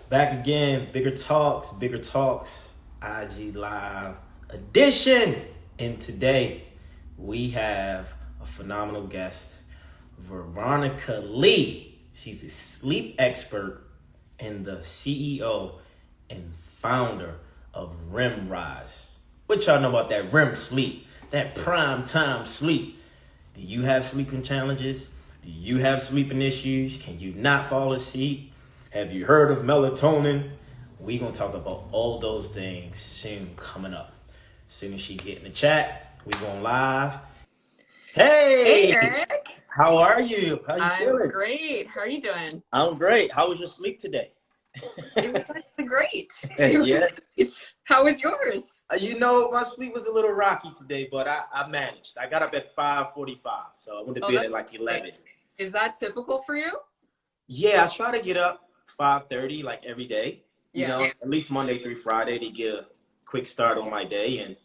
Back again, Bigger Talks, IG Live edition. And today we have a phenomenal guest, Veronica Lee. She's a sleep expert and the CEO and founder of Remrise. What y'all know about that REM sleep, that prime time sleep? Do you have sleeping challenges? Do you have sleeping issues? Can you not fall asleep? Have you heard of melatonin? We're going to talk about all those things soon coming up. As soon as she get in the chat, we going live. Hey, Hey, Eric. how are you? How you I'm feeling? great. How are you doing? I'm great. How was your sleep today? It was actually great. It was Yeah. great. How was yours? My sleep was a little rocky today, but I managed. I got up at 5:45, so I went to Oh, bed at that's like 11. Is that typical for you? Yeah, I try to get up 5:30 like every day, Yeah. at least Monday through Friday to get a quick start on my day. And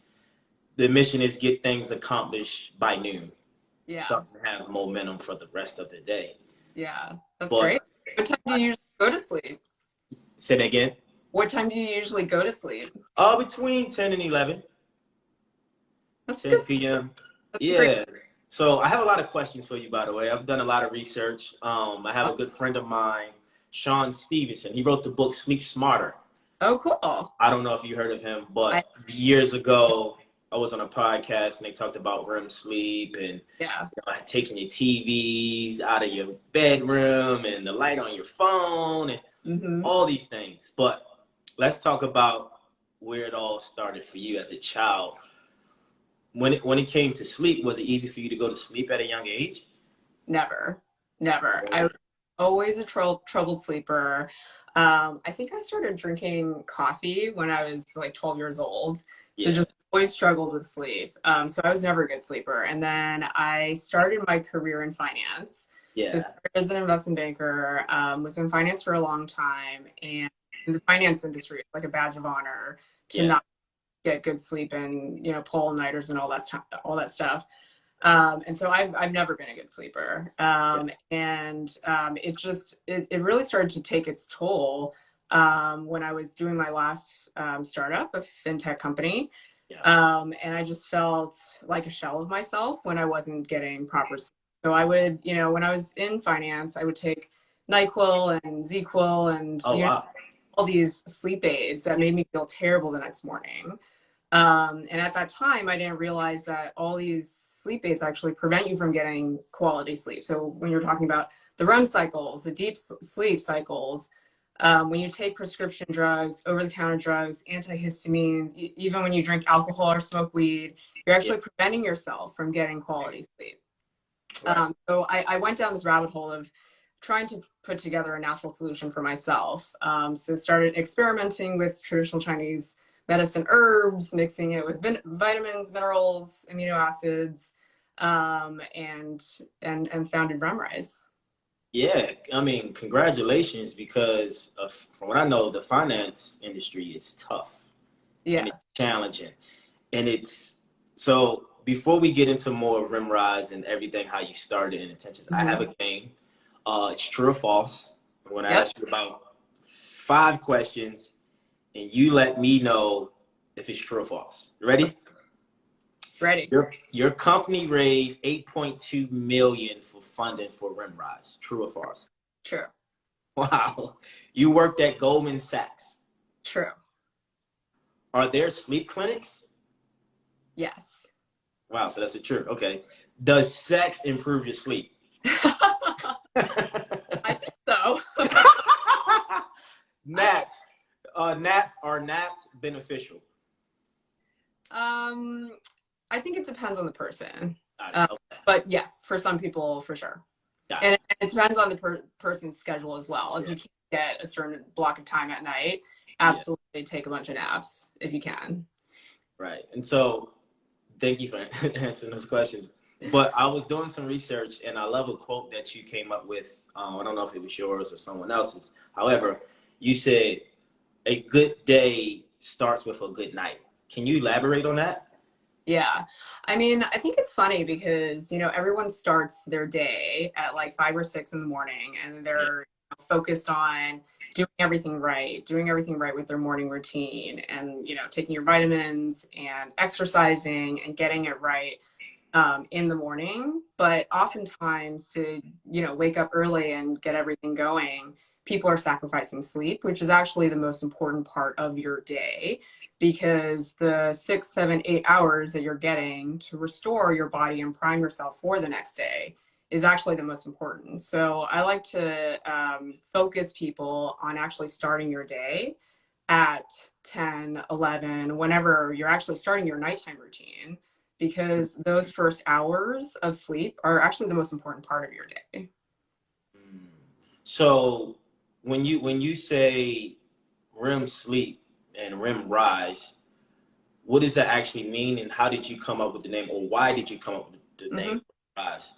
the mission is get things accomplished by noon Yeah. so I can have momentum for the rest of the day. Yeah. That's But great. What time do you usually go to sleep? say that again. What time do you usually go to sleep? Between 10 and 11, That's 10 good. p.m. That's great. Yeah. So I have a lot of questions for you, by the way. I've done a lot of research. I have a good friend of mine, Sean Stevenson. He wrote the book Sleep Smarter. Oh, cool. I don't know if you heard of him, I, but years ago, I was on a podcast and they talked about REM sleep and yeah. taking your TVs out of your bedroom and the light on your phone and Mm-hmm. all these things. But let's talk about where it all started for you as a child. When it came to sleep, was it easy for you to go to sleep at a young age? Never. I was always a troubled sleeper. I think I started drinking coffee when I was like 12 years old. So Yeah. just always struggled with sleep. So I was never a good sleeper. And then I started my career in finance. So Yeah. started as an investment banker, was in finance for a long time. And in the finance industry, it's like a badge of honor to Yeah. not get good sleep and, pull all-nighters and all that stuff. And so I've never been a good sleeper. It really started to take its toll when I was doing my last startup, a fintech company. Yeah. And I just felt like a shell of myself when I wasn't getting proper sleep. So I would, when I was in finance, I would take NyQuil and ZQuil and Oh, wow. all these sleep aids that made me feel terrible the next morning. And at that time, I didn't realize that all these sleep aids actually prevent you from getting quality sleep. So when you're talking about the REM cycles, the deep sleep cycles, when you take prescription drugs, over-the-counter drugs, antihistamines, even when you drink alcohol or smoke weed, you're actually preventing yourself from getting quality sleep. Right. So I went down this rabbit hole of trying to put together a natural solution for myself. So started experimenting with traditional Chinese medicine herbs, mixing it with vitamins, minerals, amino acids, and founded Remrise. Yeah, I mean, congratulations, because from what I know, the finance industry is tough and it's Yes. challenging. And so before we get into more of Rimrise and everything, how you started in intentions, I have a game. It's true or false. I'm going to Yep. ask you about 5 questions, and you let me know if it's true or false. You ready? Ready. Your company raised 8.2 million for funding for Remrise. True or false? True. Wow. You worked at Goldman Sachs. True. Are there sleep clinics? Yes. Wow, so that's a true. Okay. Does sex improve your sleep? I think so. Naps. Are naps beneficial? I think it depends on the person. Got it. Okay. But yes, for some people, for sure. Got And it. it depends on the person's schedule as well. If you can't get a certain block of time at night, absolutely take a bunch of naps if you can. Right. And so thank you for answering those questions. But I was doing some research and I love a quote that you came up with. I don't know if it was yours or someone else's. However, you said a good day starts with a good night. Can you elaborate on that? Yeah. I mean, I think it's funny because, everyone starts their day at like 5 or 6 in the morning and they're focused on doing everything right with their morning routine, and taking your vitamins and exercising and getting it right in the morning. But oftentimes to wake up early and get everything going, people are sacrificing sleep, which is actually the most important part of your day, because the 6, 7, 8 hours that you're getting to restore your body and prime yourself for the next day is actually the most important. So I like to focus people on actually starting your day at 10, 11, whenever you're actually starting your nighttime routine, because those first hours of sleep are actually the most important part of your day. So when you say REM sleep and REM rise, what does that actually mean, and how did you come up with the name, or why did you come up with the name rise?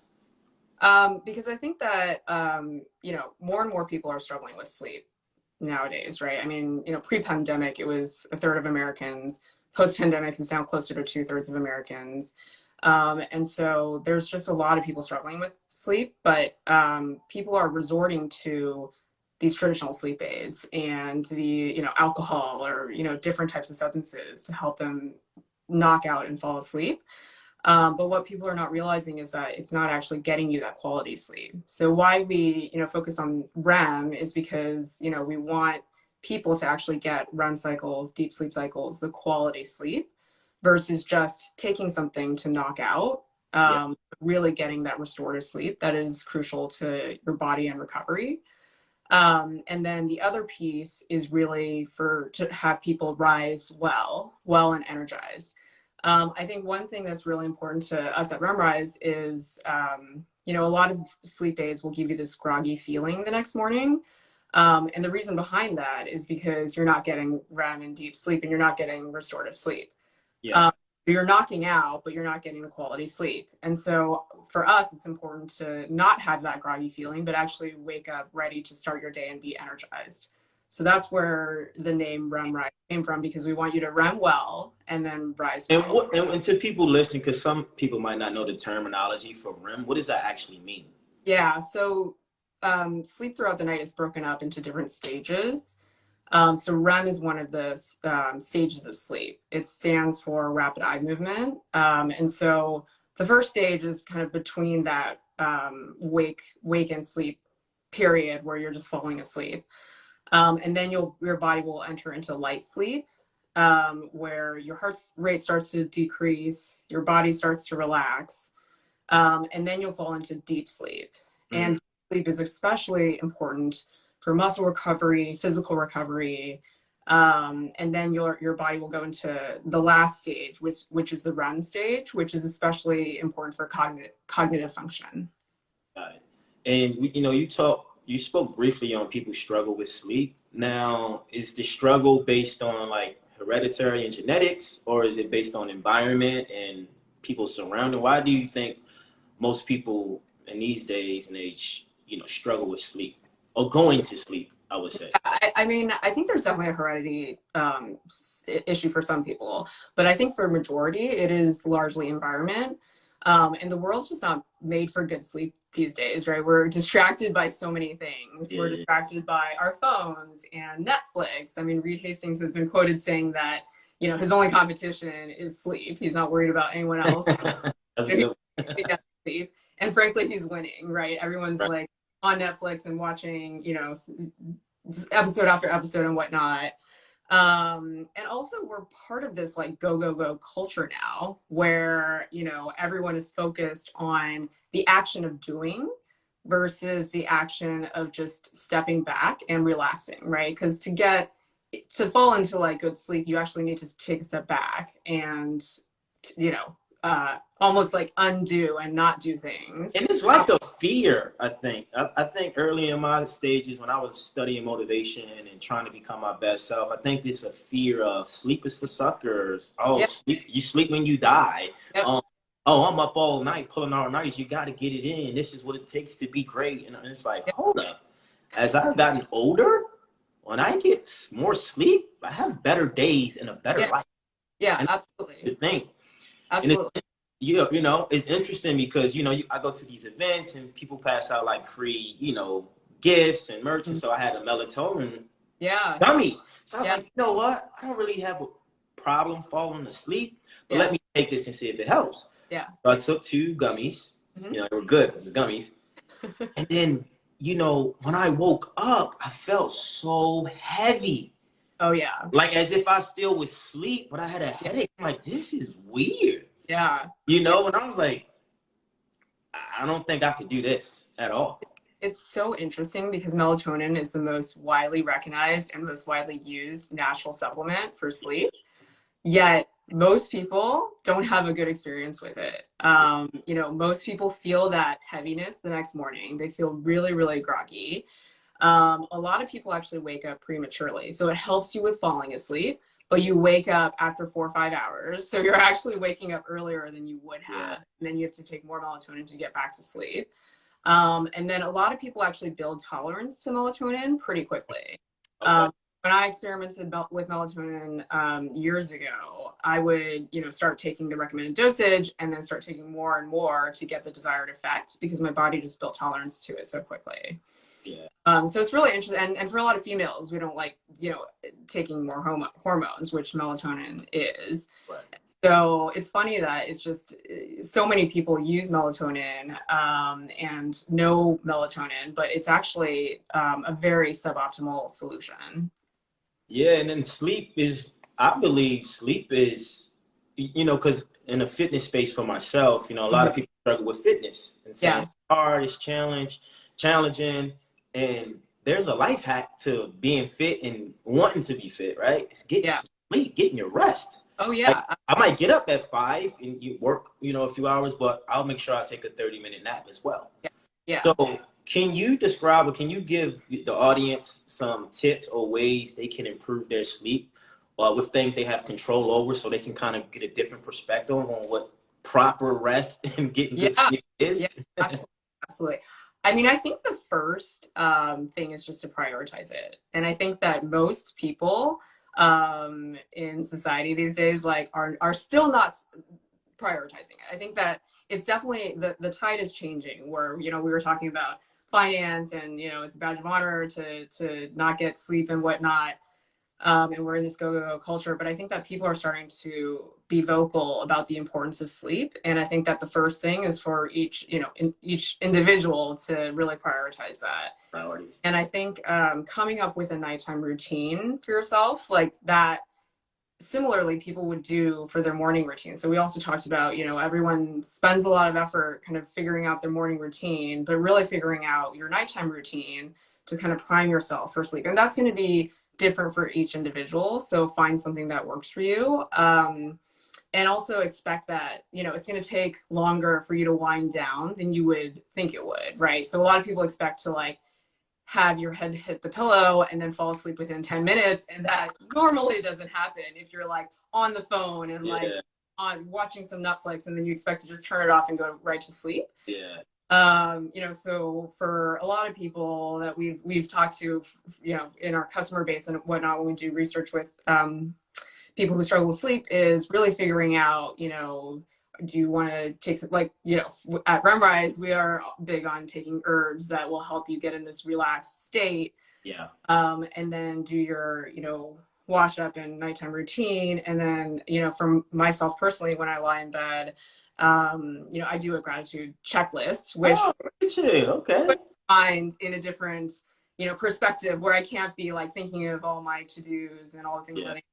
Because I think that more and more people are struggling with sleep nowadays, right? I mean, pre-pandemic, it was a third of Americans. Post-pandemic, it's down closer to 2/3 of Americans. And so there's just a lot of people struggling with sleep, but people are resorting to these traditional sleep aids and the, alcohol or, different types of substances to help them knock out and fall asleep. But what people are not realizing is that it's not actually getting you that quality sleep. So why we, focus on REM is because, we want people to actually get REM cycles, deep sleep cycles, the quality sleep, versus just taking something to knock out, really getting that restorative sleep that is crucial to your body and recovery. And then the other piece is really to have people rise well and energized. I think one thing that's really important to us at Remrise is, a lot of sleep aids will give you this groggy feeling the next morning. And the reason behind that is because you're not getting REM and deep sleep, and you're not getting restorative sleep. Yeah. You're knocking out, but you're not getting the quality sleep. And so for us, it's important to not have that groggy feeling, but actually wake up ready to start your day and be energized. So that's where the name Remrise came from, because we want you to REM well and then rise well. And to people listening, because some people might not know the terminology for REM, what does that actually mean? Yeah, so sleep throughout the night is broken up into different stages. So REM is one of the stages of sleep. It stands for rapid eye movement. And so the first stage is kind of between that wake and sleep period where you're just falling asleep. And then your body will enter into light sleep, where your heart rate starts to decrease, your body starts to relax, and then you'll fall into deep sleep. And sleep is especially important for muscle recovery, physical recovery, and then your body will go into the last stage, which is the REM stage, which is especially important for cognitive function. Got it. And you spoke briefly on people struggle with sleep. Now, is the struggle based on like hereditary and genetics, or is it based on environment and people surrounding? Why do you think most people in these days and age, struggle with sleep or going to sleep, I would say? I mean, I think there's definitely a heredity issue for some people, but I think for a majority, it is largely environment. And the world's just not made for good sleep these days, right? We're distracted by so many things. Yeah. We're distracted by our phones and Netflix. I mean, Reed Hastings has been quoted saying that, his only competition is sleep. He's not worried about anyone else. Sleep. And frankly, he's winning, right? Everyone's like on Netflix and watching, episode after episode and whatnot. And also we're part of this like go culture now, where everyone is focused on the action of doing versus the action of just stepping back and relaxing, right? Because to fall into like good sleep, you actually need to take a step back and almost like undo and not do things. And it's like a fear, I think. I think early in my stages when I was studying motivation and trying to become my best self, I think there's a fear of sleep is for suckers. Oh, you sleep when you die. Yep. Oh, I'm up all night pulling all nights. You got to get it in. This is what it takes to be great. And it's like, hold up. As I've gotten older, when I get more sleep, I have better days and a better life. Yeah, and absolutely. The thing. Absolutely. It's interesting because, I go to these events and people pass out like free, gifts and merch, and so I had a melatonin Yeah. gummy. So I was Yeah. like, you know what? I don't really have a problem falling asleep, but Yeah. let me take this and see if it helps. Yeah. So I took 2 gummies. You know, they were good because it's gummies. And then, you know, when I woke up, I felt so heavy. Oh yeah. Like as if I still was asleep, but I had a headache. I'm like, this is weird. Yeah. You Yeah. know, and I was like, I don't think I could do this at all. It's so interesting because melatonin is the most widely recognized and most widely used natural supplement for sleep. Yet most people don't have a good experience with it. You know, most people feel that heaviness the next morning. They feel really, really groggy. A lot of people actually wake up prematurely. So it helps you with falling asleep, but you wake up after 4 or 5 hours. So you're actually waking up earlier than you would have. Yeah. And then you have to take more melatonin to get back to sleep. And then a lot of people actually build tolerance to melatonin pretty quickly. Okay. When I experimented with melatonin years ago, I would, you know, start taking the recommended dosage and then start taking more and more to get the desired effect because my body just built tolerance to it so quickly. Yeah. So it's really interesting. And for a lot of females, we don't like, you know, taking more hormones, which melatonin is. Right. So it's funny that it's just so many people use melatonin and no melatonin, but it's actually a very suboptimal solution. Yeah, and then sleep is, I believe sleep is, you know, because in the fitness space for myself, you know, a lot of people struggle with fitness and saying it's hard, it's challenging, and there's a life hack to being fit and wanting to be fit, right? It's getting sleep, getting your rest. Oh yeah. Like, I might get up at 5 and you work, you know, a few hours, but I'll make sure I take a 30-minute nap as well. Yeah. So can you describe or can you give the audience some tips or ways they can improve their sleep with things they have control over so they can kind of get a different perspective on what proper rest and getting good sleep is? Yeah, absolutely. I mean, I think the first thing is just to prioritize it. And I think that most people in society these days like are still not prioritizing it. I think that it's definitely the tide is changing where, you know, we were talking about finance and, you know, it's a badge of honor to not get sleep and whatnot. And we're in this go-go culture, but I think that people are starting to be vocal about the importance of sleep. And I think that the first thing is for each, you know, each individual to really prioritize that. Priorities. And I think coming up with a nighttime routine for yourself, like that, similarly people would do for their morning routine. So we also talked about, you know, everyone spends a lot of effort kind of figuring out their morning routine, but really figuring out your nighttime routine to kind of prime yourself for sleep. And that's going to be different for each individual. So find something that works for you. And also expect that, you know, it's going to take longer for you to wind down than you would think it would, right? So a lot of people expect to like have your head hit the pillow and then fall asleep within 10 minutes. And that normally doesn't happen if you're like on the phone and like on watching some Netflix and then you expect to just turn it off and go right to sleep. Yeah. You know, so for a lot of people that we've talked to, you know, in our customer base and whatnot, when we do research with people who struggle with sleep, is really figuring out, you know, do you want to take some, like, you know, at Remrise, we are big on taking herbs that will help you get in this relaxed state. Yeah. And then do your, you know, wash up and nighttime routine. And then, you know, for myself personally, when I lie in bed, you know, I do a gratitude checklist, which okay. find in a different, you know, perspective where I can't be like thinking of all my to-dos and all the things that I need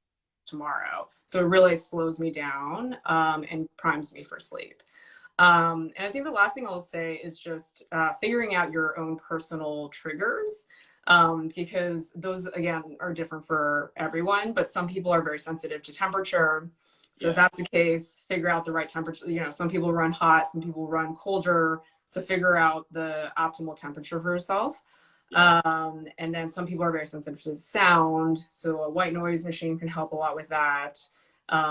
tomorrow. So it really slows me down and primes me for sleep. And I think the last thing I'll say is just figuring out your own personal triggers, because those, again, are different for everyone, but some people are very sensitive to temperature. So if that's the case, figure out the right temperature. You know, some people run hot, some people run colder. So figure out the optimal temperature for yourself. And then some people are very sensitive to sound. So a white noise machine can help a lot with that.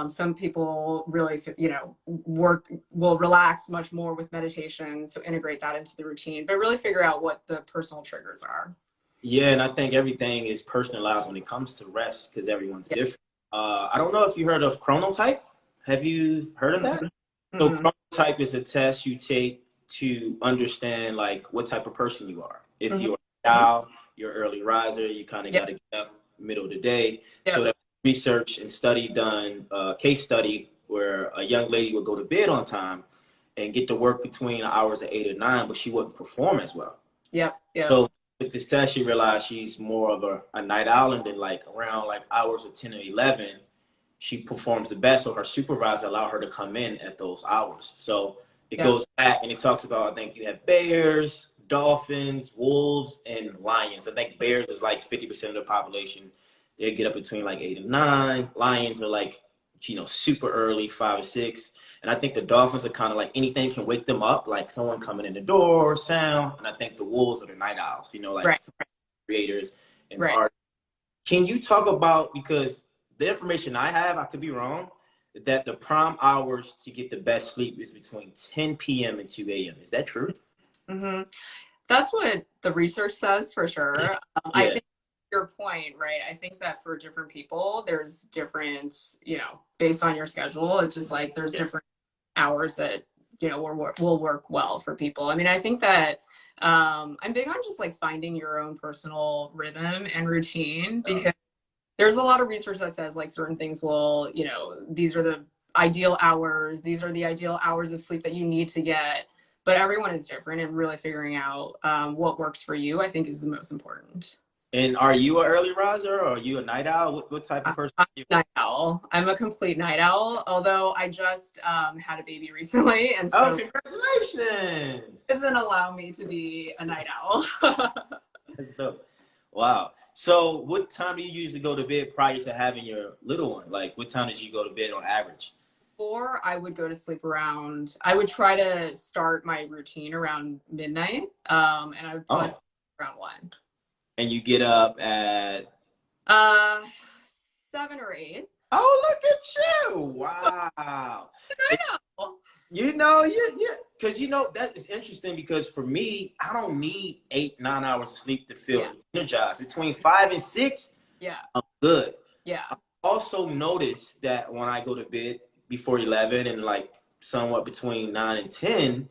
Some people really, you know, will relax much more with meditation. So integrate that into the routine, but really figure out what the personal triggers are. Yeah, and I think everything is personalized when it comes to rest because everyone's different. I don't know if you heard of Chronotype. Have you heard of that? So Chronotype is a test you take to understand like what type of person you are. If you're owl, you're an early riser. You kind of Yep. got to get up middle of the day. So Yep. that research and study done, case study where a young lady would go to bed on time and get to work between the hours of 8 or 9, but she wouldn't perform as well. Yep. Yep. So with this test, she realized she's more of a night owl, and then like around like hours of 10 or 11, she performs the best. So her supervisor allowed her to come in at those hours. So it Yep. goes back and it talks about, I think you have bears, dolphins, wolves, and lions. I think bears is like 50% of the population. They get up between like 8 and 9. Lions are like, super early, 5 or 6. And I think the dolphins are kind of like anything can wake them up, like someone coming in the door, sound. And I think the wolves are the night owls, like Right. creators and Right. art. Can you talk about, because the information I have, I could be wrong, that the prime hours to get the best sleep is between 10 p.m. and 2 a.m. Is that true? Mm-hmm. That's what the research says for sure. I think your point, right? I think that for different people, there's different, based on your schedule, it's just like there's different hours that, will work well for people. I mean, I think that I'm big on just like finding your own personal rhythm and routine, because there's a lot of research that says like certain things will, these are the ideal hours, these are the ideal hours of sleep that you need to get. But everyone is different, and really figuring out what works for you, I think, is the most important. And are you an early riser or are you a night owl? What type of person I'm are you? a night owl. I'm a complete night owl, although I just had a baby recently, and Oh, so congratulations! it doesn't allow me to be a night owl. That's dope. Wow. So what time do you usually go to bed prior to having your little one? Like what time did you go to bed on average? Or I would go to sleep around, I would try to start my routine around midnight, and I would probably around 1. And you get up at 7 or 8. Oh, look at you! Wow. I know. Because that is interesting, because for me, I don't need 8, 9 hours of sleep to feel energized. Between 5 and 6, I'm good. Yeah. I also notice that when I go to bed before 11 and like somewhat between 9 and 10,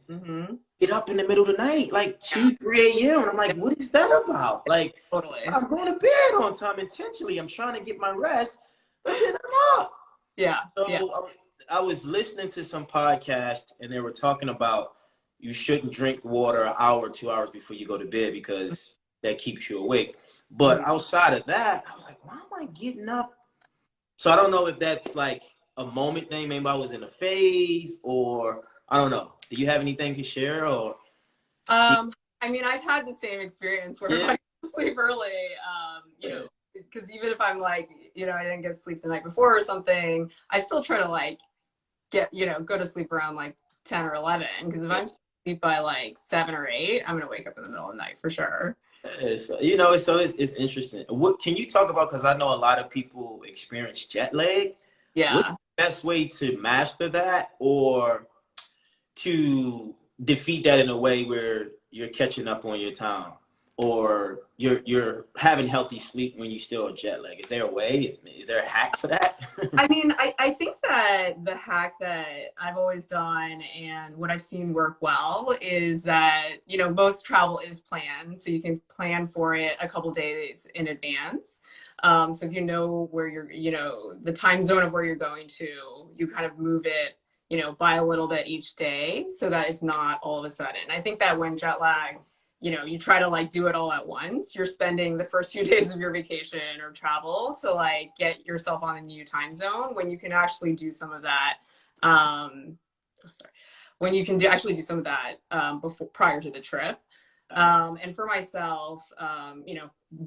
get up in the middle of the night, like 2, 3 a.m. And I'm like, what is that about? Like, totally. I'm going to bed on time intentionally. I'm trying to get my rest, but then I'm up. Yeah. So I was listening to some podcast and they were talking about you shouldn't drink water an hour, 2 hours before you go to bed because that keeps you awake. But outside of that, I was like, why am I getting up? So I don't know if that's like a moment thing. Maybe I was in a phase, or I don't know. Do you have anything to share? Or I mean, I've had the same experience where I sleep early, because even if I'm like, I didn't get sleep the night before or something, I still try to like go to sleep around like 10 or 11, because if I'm asleep by like 7 or 8, I'm gonna wake up in the middle of the night for sure. It's interesting. What can you talk about? Because I know a lot of people experience jet lag. Yeah. What's the best way to master that, or to defeat that in a way where you're catching up on your time, or you're having healthy sleep when you still are jet lag? Is there a way? Is there a hack for that? I mean, I think that the hack that I've always done and what I've seen work well is that, most travel is planned. So you can plan for it a couple days in advance. So if you know where the time zone of where you're going to, you kind of move it, by a little bit each day so that it's not all of a sudden. I think that when jet lag, you try to like do it all at once, you're spending the first few days of your vacation or travel to like get yourself on a new time zone, when you can actually do some of that. When you can actually do some of that prior to the trip. And for myself,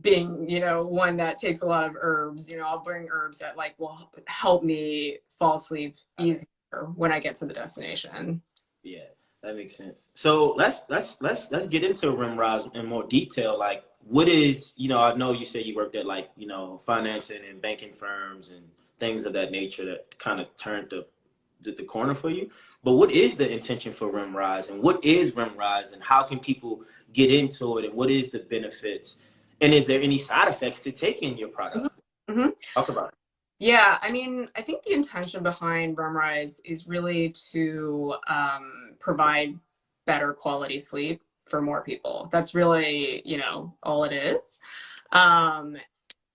being, one that takes a lot of herbs, I'll bring herbs that like will help me fall asleep easier when I get to the destination. Yeah. That makes sense. So let's get into Remrise in more detail. Like, what is, I know you said you worked at like, financing and banking firms and things of that nature that kind of turned the corner for you. But what is the intention for Remrise, and what is Remrise, and how can people get into it, and what is the benefits, and is there any side effects to taking your product? Talk about it. Yeah, I mean, I think the intention behind Remrise is really to provide better quality sleep. for more people. That's really, you know, all it is. Um,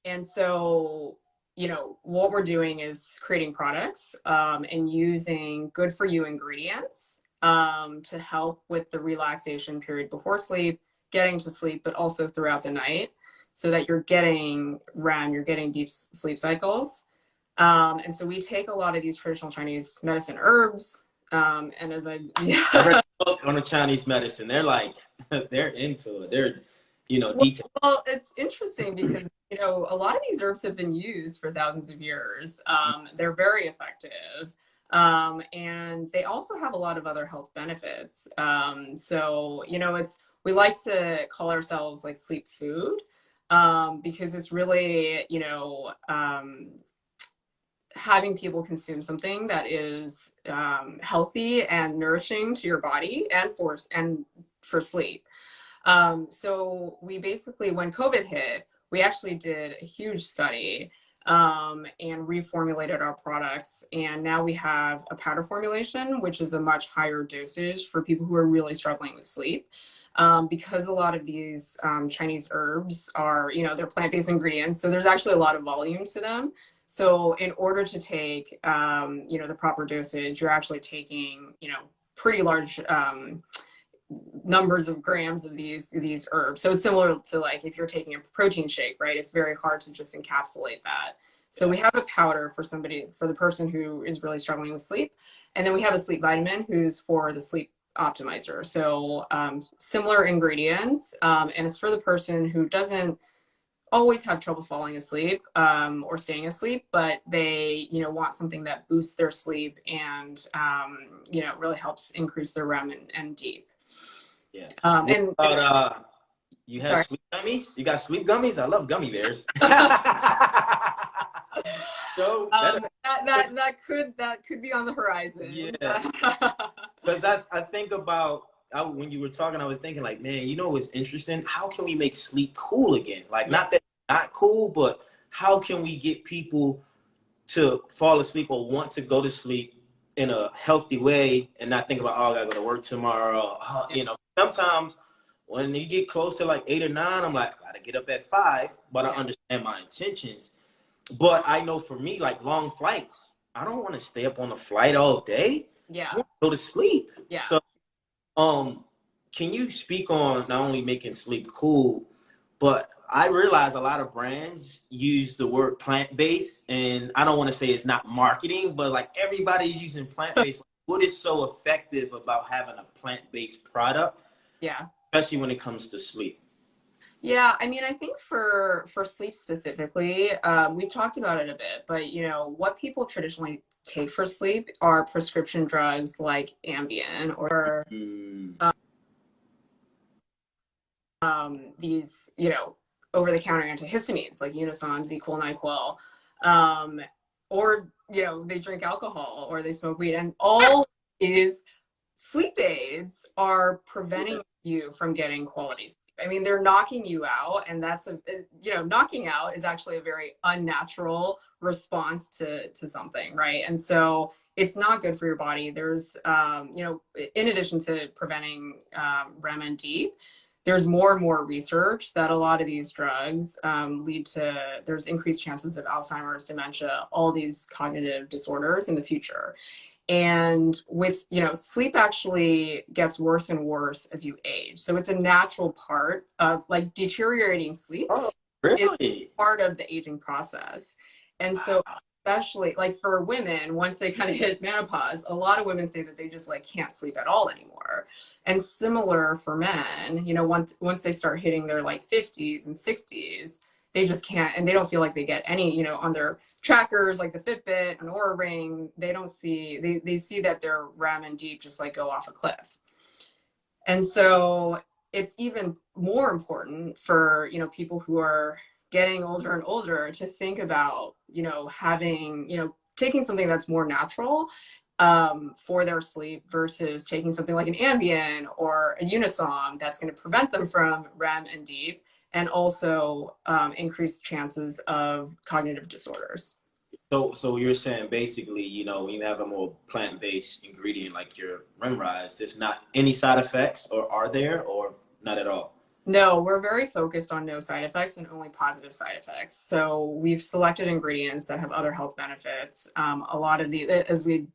and so, you know, what we're doing is creating products and using good for you ingredients to help with the relaxation period before sleep, getting to sleep, but also throughout the night so that you're getting REM, you're getting deep sleep cycles. And so we take a lot of these traditional Chinese medicine herbs. And as I read a book on the Chinese medicine. They're like, they're into it. They're, you know, detailed. well, it's interesting because, you know, a lot of these herbs have been used for thousands of years. They're very effective. And they also have a lot of other health benefits. So, you know, we like to call ourselves like sleep food, because it's really, you know, having people consume something that is healthy and nourishing to your body and for sleep. So we basically, when COVID hit, we actually did a huge study and reformulated our products. And now we have a powder formulation, which is a much higher dosage for people who are really struggling with sleep. Because a lot of these Chinese herbs are, you know, they're plant-based ingredients. So there's actually a lot of volume to them. So in order to take, you know, the proper dosage, you're actually taking, you know, pretty large numbers of grams of these herbs. So it's similar to like if you're taking a protein shake, right? It's very hard to just encapsulate that. So we have a powder for the person who is really struggling with sleep. And then we have a sleep vitamin who's for the sleep optimizer. So similar ingredients, and it's for the person who doesn't always have trouble falling asleep or staying asleep, but they, you know, want something that boosts their sleep and, you know, really helps increase their REM and deep. Yeah. And about, you have sorry. sleep gummies? You got sleep gummies? I love gummy bears. So that could be on the horizon. Yeah. Because I think about, when you were talking, I was thinking like, man, you know what's interesting? How can we make sleep cool again? Like, not that it's not cool, but how can we get people to fall asleep or want to go to sleep in a healthy way and not think about, oh, I gotta go to work tomorrow. Oh, you know, sometimes when you get close to like 8 or 9, I'm like, I gotta get up at 5, but I understand my intentions. But I know for me, like long flights, I don't want to stay up on the flight all day. Yeah. I want to go to sleep. Yeah. So, can you speak on not only making sleep cool, but I realize a lot of brands use the word plant-based, and I don't want to say it's not marketing, but like everybody's using plant-based. What is so effective about having a plant-based product? Yeah. Especially when it comes to sleep. Yeah, I mean, I think for sleep specifically, we've talked about it a bit, but you know, what people traditionally take for sleep are prescription drugs like Ambien or these, you know, over-the-counter antihistamines like Unisom, Z-Quil, NyQuil, or you know, they drink alcohol or they smoke weed, and all these sleep aids are preventing you from getting quality sleep. I mean, they're knocking you out, and that's you know, knocking out is actually a very unnatural response to something, right? And so it's not good for your body. There's, you know, in addition to preventing REM and deep, there's more and more research that a lot of these drugs lead to, there's increased chances of Alzheimer's, dementia, all these cognitive disorders in the future. And with, you know, sleep actually gets worse and worse as you age. So it's a natural part of like deteriorating sleep. Oh, really? Is part of the aging process. And so especially like for women, once they kind of hit menopause, a lot of women say that they just like can't sleep at all anymore. And similar for men, you know, once they start hitting their like 50s and 60s, they just can't, and they don't feel like they get any, you know, on their trackers like the Fitbit, an Aura Ring, they don't see, they see that their REM and deep just like go off a cliff. And so it's even more important for, you know, people who are getting older and older to think about, you know, having, you know, taking something that's more natural for their sleep versus taking something like an Ambien or a Unisom that's going to prevent them from REM and deep and also increase chances of cognitive disorders. So you're saying basically, you know, when you have a more plant-based ingredient like your Remrise, there's not any side effects, or are there? Or not at all? No, we're very focused on no side effects and only positive side effects. So we've selected ingredients that have other health benefits. A lot of the, as we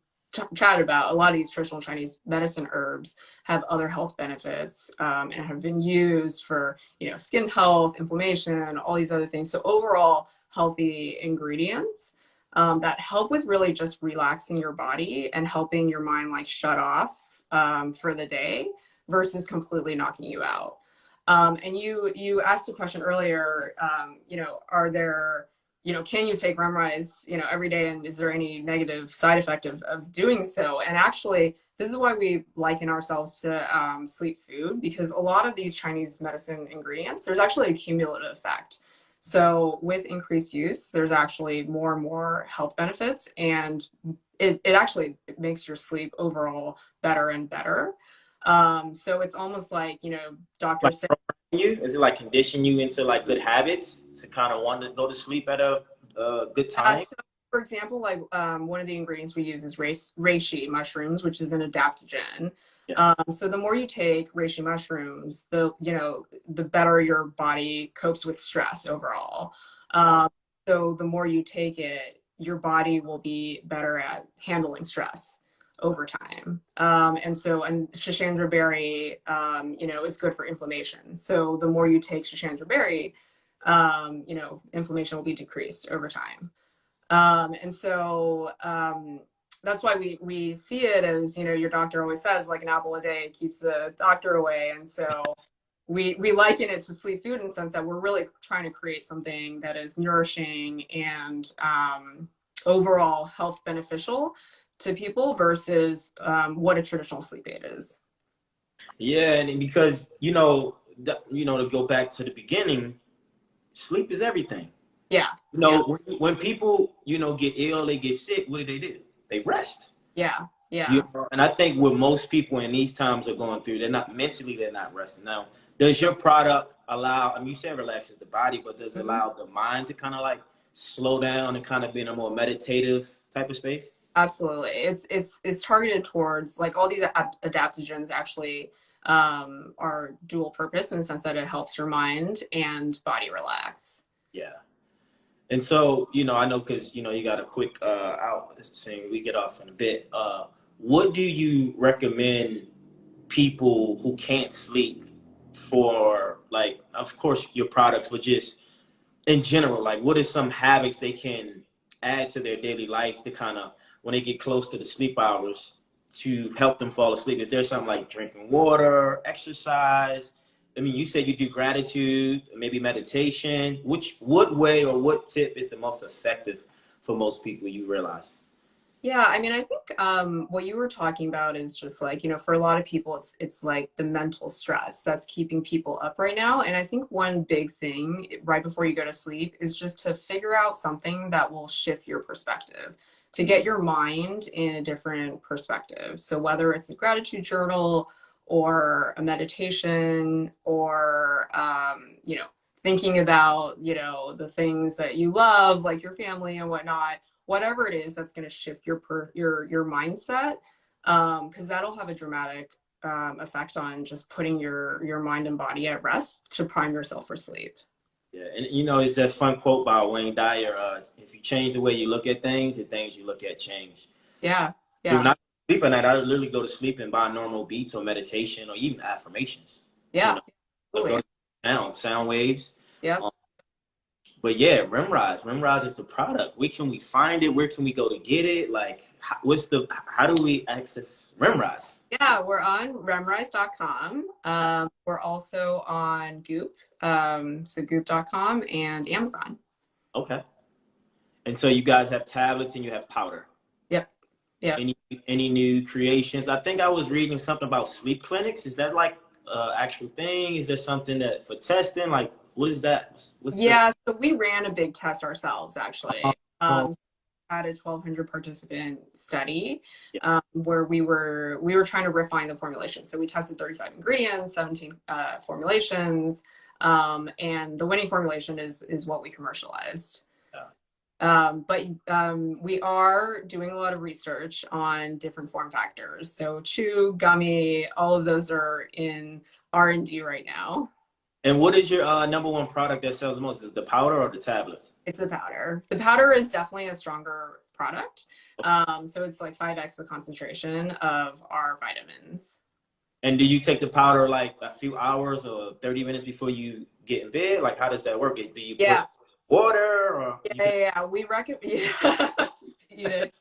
chatted about, a lot of these traditional Chinese medicine herbs have other health benefits, and have been used for, skin health, inflammation, all these other things. So overall, healthy ingredients that help with really just relaxing your body and helping your mind like shut off for the day versus completely knocking you out. And you asked a question earlier, are there, can you take Remrise, every day, and is there any negative side effect of doing so? And actually, this is why we liken ourselves to sleep food, because a lot of these Chinese medicine ingredients, there's actually a cumulative effect. So with increased use, there's actually more and more health benefits, and it actually makes your sleep overall better and better. So it's almost like, Like doctors say, is it like condition you into like good habits to kind of want to go to sleep at a good time? so for example, like one of the ingredients we use is reishi mushrooms, which is an adaptogen. Yeah. So the more you take reishi mushrooms, the better your body copes with stress overall. So the more you take it, your body will be better at handling stress over time. And Shishandra berry, is good for inflammation. So the more you take Shishandra berry, inflammation will be decreased over time. That's why we see it as, your doctor always says, like an apple a day keeps the doctor away. And so we liken it to sleep food in the sense that we're really trying to create something that is nourishing and overall health beneficial to people versus what a traditional sleep aid is. Yeah, and because to go back to the beginning, sleep is everything. Yeah. When people get ill, they get sick. What do? They rest. Yeah. Yeah. And I think what most people in these times are going through, they're not resting. Now, does your product allow? I mean, you said relaxes the body, but does it allow the mind to kind of like slow down and kind of be in a more meditative type of space? Absolutely. It's targeted towards, like, all these adaptogens actually are dual purpose in the sense that it helps your mind and body relax. Yeah. And so, I know because, you got a quick out saying we get off in a bit. What do you recommend people who can't sleep for, like, of course, your products, but just in general, like, what are some habits they can add to their daily life to kind of, when they get close to the sleep hours, to help them fall asleep? Is there something like drinking water, exercise? I mean, you said you do gratitude, maybe meditation. What way or what tip is the most effective for most people, you realize? Yeah, I mean, I think what you were talking about is just like, for a lot of people, it's like the mental stress that's keeping people up right now. And I think one big thing right before you go to sleep is just to figure out something that will shift your perspective, to get your mind in a different perspective. So whether it's a gratitude journal or a meditation or, thinking about, the things that you love, like your family and whatnot, whatever it is that's going to shift your mindset, because that'll have a dramatic effect on just putting your mind and body at rest to prime yourself for sleep. Yeah, and it's that fun quote by Wayne Dyer. If you change the way you look at things, the things you look at change. Yeah, When yeah, I sleep at night, I literally go to sleep and buy normal beats or meditation or even affirmations. yeah, So absolutely. go sound waves. Yeah. Um, but yeah, Remrise. Remrise is the product. Where can we find it? Where can we go to get it? Like, how do we access Remrise? Yeah, we're on remrise.com. We're also on Goop, so goop.com and Amazon. Okay. And so you guys have tablets and you have powder. Yep. Yep. Any new creations? I think I was reading something about sleep clinics. Is that like actual thing? Is there something that for testing? Like, what is that? Yeah, so we ran a big test ourselves, actually. Oh, Had a 1,200 participant study, yeah. where we were trying to refine the formulation. So we tested 35 ingredients, 17 formulations, and the winning formulation is what we commercialized. But we are doing a lot of research on different form factors. So chew, gummy, all of those are in R&D right now. And what is your number one product that sells the most? Is it the powder or the tablets? It's the powder. The powder is definitely a stronger product. So it's like 5x the concentration of our vitamins. And do you take the powder like a few hours or 30 minutes before you get in bed? Like, how does that work? Do you put water or? Yeah. We recommend, just eat it.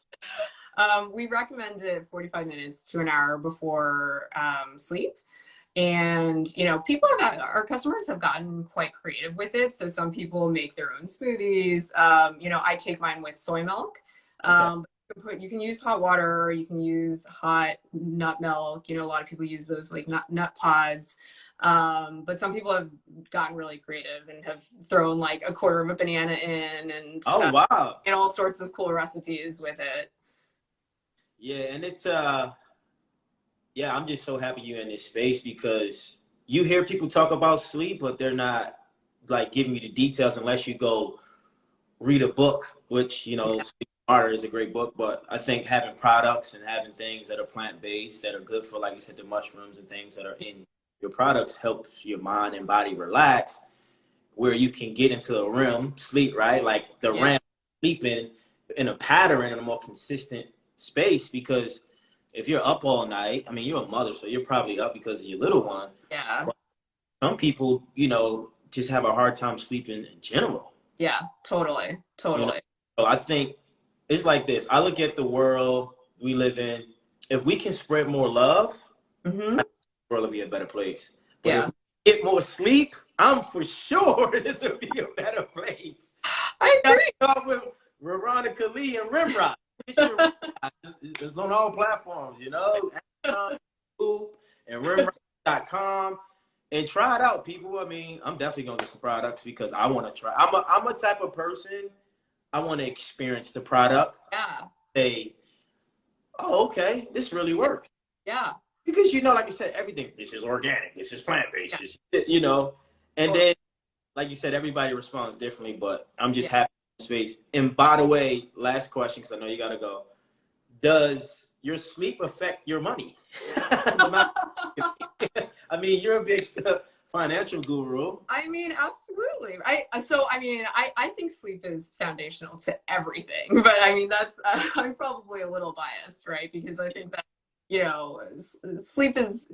We recommend it 45 minutes to an hour before sleep. And, you know, our customers have gotten quite creative with it. So some people make their own smoothies. You know, I take mine with soy milk. You can use hot water, you can use hot nut milk. You know, a lot of people use those like nut pods. But some people have gotten really creative and have thrown like a quarter of a banana in and wow. And all sorts of cool recipes with it. Yeah, and it's yeah, I'm just so happy you're in this space because you hear people talk about sleep, but they're not like giving you the details unless you go read a book, which, you know, Sleep Smarter is a great book. But I think having products and having things that are plant-based that are good for, like you said, the mushrooms and things that are in your products helps your mind and body relax, where you can get into a REM sleep, right? Like the REM sleeping in a pattern in a more consistent space, because if you're up all night, I mean, you're a mother, so you're probably up because of your little one. Yeah. But some people, you know, just have a hard time sleeping in general. Yeah, totally. You know? So I think it's like this. I look at the world we live in. If we can spread more love, I think the world will be a better place. But if we get more sleep, I'm for sure this will be a better place. I agree. Start with Veronica Lee and Remrise. It's on all platforms, you know, Amazon, and Remrise.com, and try it out, people. I mean, I'm definitely gonna get some products because I want to try. I'm a type of person. I want to experience the product. Yeah. Say, oh, okay, this really works. Yeah. Because, you know, like you said, everything. This is organic. This is plant based. You know, and then, like you said, everybody responds differently. But I'm just happy. Space. And by the way, last question, because I know you got to go. Does your sleep affect your money? I mean, you're a big financial guru. I mean, absolutely. I think sleep is foundational to everything. But I mean, that's I'm probably a little biased, right? Because I think that, you know, sleep is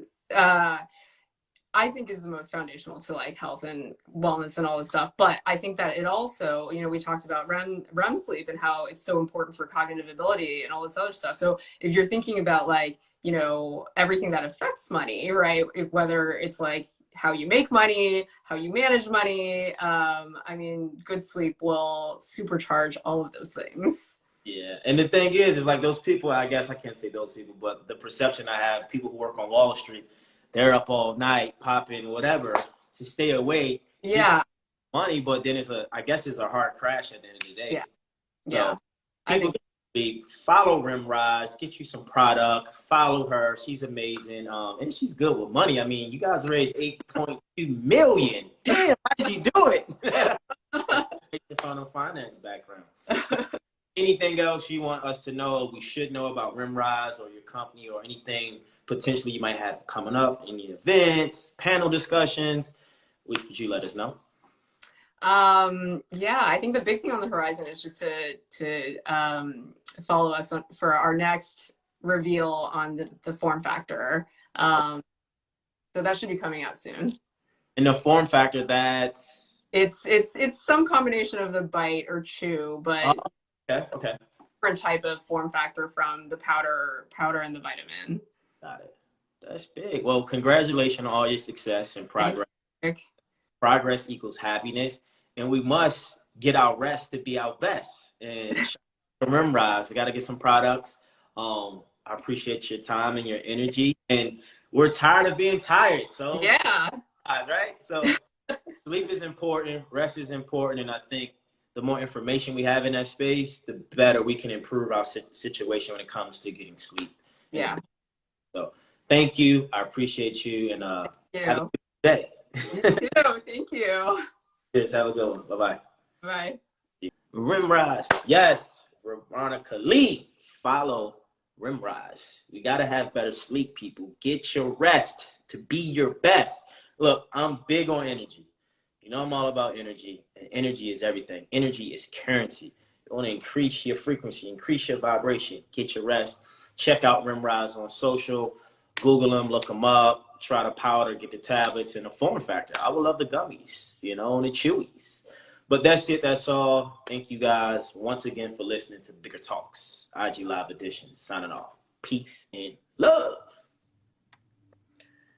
I think is the most foundational to like health and wellness and all this stuff. But I think that it also, you know, we talked about REM sleep and how it's so important for cognitive ability and all this other stuff. So if you're thinking about like, you know, everything that affects money, right? Whether it's like how you make money, how you manage money, I mean, good sleep will supercharge all of those things. Yeah, and the thing is like those people, I guess I can't say those people, but the perception I have, people who work on Wall Street, they're up all night popping whatever to stay awake. Yeah. Money, but then I guess it's a hard crash at the end of the day. Yeah. So people follow Remrise, get you some product, follow her. She's amazing. And she's good with money. I mean, you guys raised $8.2 million. Damn, how did you do it? From a finance background. Anything else you want us to know, we should know about Remrise or your company, or anything potentially you might have coming up, any events, panel discussions, would you let us know? Yeah, I think the big thing on the horizon is just to follow us for our next reveal on the form factor. So that should be coming out soon. And the form factor, that's it's some combination of the bite or chew, but okay. Different type of form factor from the powder and the vitamin. Got it. That's big. Well, congratulations on all your success and progress. Progress equals happiness, and we must get our rest to be our best. And Remrise, I got to get some products. I appreciate your time and your energy, and we're tired of being tired. So yeah, right. So sleep is important, rest is important, and I think the more information we have in that space, the better we can improve our situation when it comes to getting sleep. Yeah. So thank you. I appreciate you, and have a good day. You too. Thank you. Cheers. Have a good one. Bye-bye. Bye. Remrise. Yes. Veronica Lee. Follow Remrise. We got to have better sleep, people. Get your rest to be your best. Look, I'm big on energy. You know, I'm all about energy, and energy is everything. Energy is currency. You want to increase your frequency, increase your vibration, get your rest. Check out Remrise on social. Google them, look them up. Try the powder, get the tablets, and the form factor. I would love the gummies, you know, and the chewies. But that's it. That's all. Thank you guys once again for listening to Bigger Talks, IG Live Edition. Signing off. Peace and love.